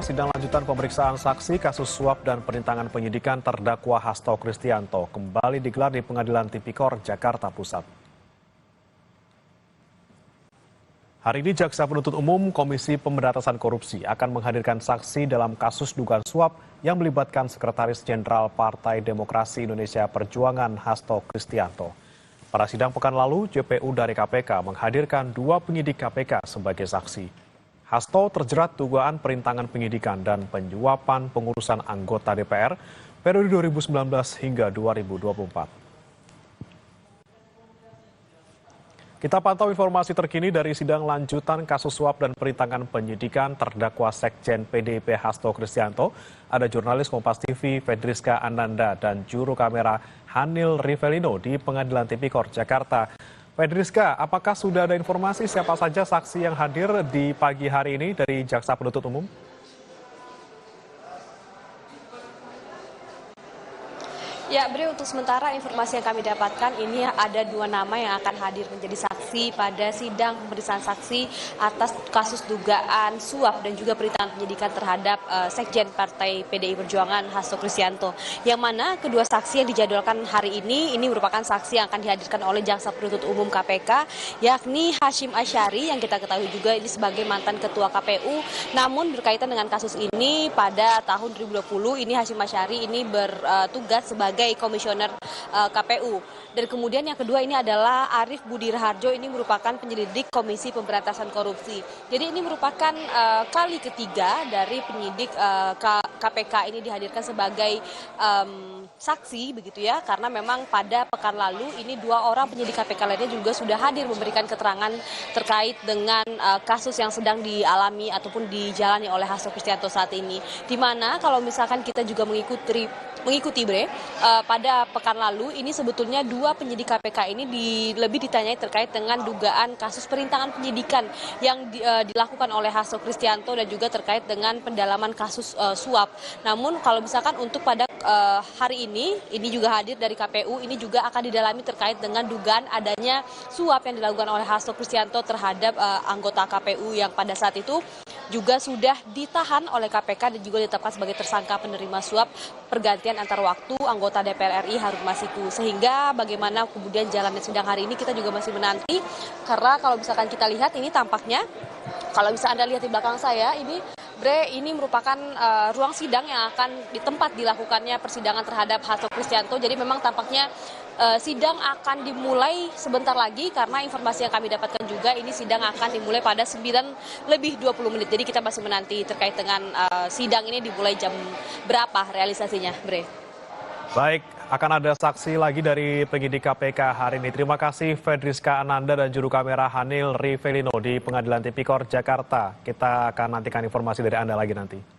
Sidang lanjutan pemeriksaan saksi kasus suap dan perintangan penyidikan terdakwa Hasto Kristianto kembali digelar di Pengadilan Tipikor, Jakarta Pusat. Hari ini Jaksa Penuntut Umum Komisi Pemberantasan Korupsi akan menghadirkan saksi dalam kasus dugaan suap yang melibatkan Sekretaris Jenderal Partai Demokrasi Indonesia Perjuangan Hasto Kristianto. Pada sidang pekan lalu, JPU dari KPK menghadirkan 2 penyidik KPK sebagai saksi. Hasto terjerat dugaan perintangan penyidikan dan penyuapan pengurusan anggota DPR periode 2019 hingga 2024. Kita pantau informasi terkini dari sidang lanjutan kasus suap dan perintangan penyidikan terdakwa Sekjen PDIP Hasto Kristianto. Ada jurnalis Kompas TV Fedriska Ananda dan juru kamera Hanil Rivelino di Pengadilan Tipikor, Jakarta. Fedriska, apakah sudah ada informasi siapa saja saksi yang hadir di pagi hari ini dari Jaksa Penuntut Umum? Ya, Bre, untuk sementara informasi yang kami dapatkan ini ada 2 nama yang akan hadir menjadi saksi pada sidang pemeriksaan saksi atas kasus dugaan suap dan juga perintangan penyidikan terhadap Sekjen Partai PDI Perjuangan Hasto Kristianto. Yang mana kedua saksi yang dijadwalkan hari ini merupakan saksi yang akan dihadirkan oleh Jaksa Penuntut Umum KPK, yakni Hashim Asyari yang kita ketahui juga ini sebagai mantan Ketua KPU. Namun berkaitan dengan kasus ini pada tahun 2020 ini Hashim Asyari ini bertugas sebagai komisioner KPU. Dan kemudian yang kedua ini adalah Arief Budi Raharjo, ini merupakan penyelidik Komisi Pemberantasan Korupsi. Jadi ini merupakan kali ketiga dari penyidik KPK ini dihadirkan sebagai saksi begitu ya, karena memang pada pekan lalu ini 2 orang penyidik KPK lainnya juga sudah hadir memberikan keterangan terkait dengan kasus yang sedang dialami ataupun dijalani oleh Hasto Kristianto saat ini. Di mana kalau misalkan kita juga mengikuti Bre, pada pekan lalu ini sebetulnya 2 penyidik KPK ini lebih ditanyai terkait dengan dugaan kasus perintangan penyidikan yang dilakukan oleh Hasto Kristianto dan juga terkait dengan pendalaman kasus suap. Namun kalau misalkan untuk pada hari ini juga hadir dari KPU, ini juga akan didalami terkait dengan dugaan adanya suap yang dilakukan oleh Hasto Kristianto terhadap anggota KPU yang pada saat itu juga sudah ditahan oleh KPK dan juga ditetapkan sebagai tersangka penerima suap pergantian antar waktu anggota DPR RI Harun Masiku. Sehingga bagaimana kemudian jalannya sidang hari ini kita juga masih menanti, karena kalau misalkan kita lihat ini tampaknya, kalau bisa Anda lihat di belakang saya ini, Bre, ini merupakan ruang sidang yang akan ditempat dilakukannya persidangan terhadap Hasto Kristianto. Jadi memang tampaknya sidang akan dimulai sebentar lagi, karena informasi yang kami dapatkan juga ini sidang akan dimulai pada 9:20. Jadi kita masih menanti terkait dengan sidang ini dimulai jam berapa realisasinya, Bre. Baik, akan ada saksi lagi dari penyidik KPK hari ini. Terima kasih Fedriska Ananda dan juru kamera Hanil Rivelino di Pengadilan Tipikor, Jakarta. Kita akan nantikan informasi dari Anda lagi nanti.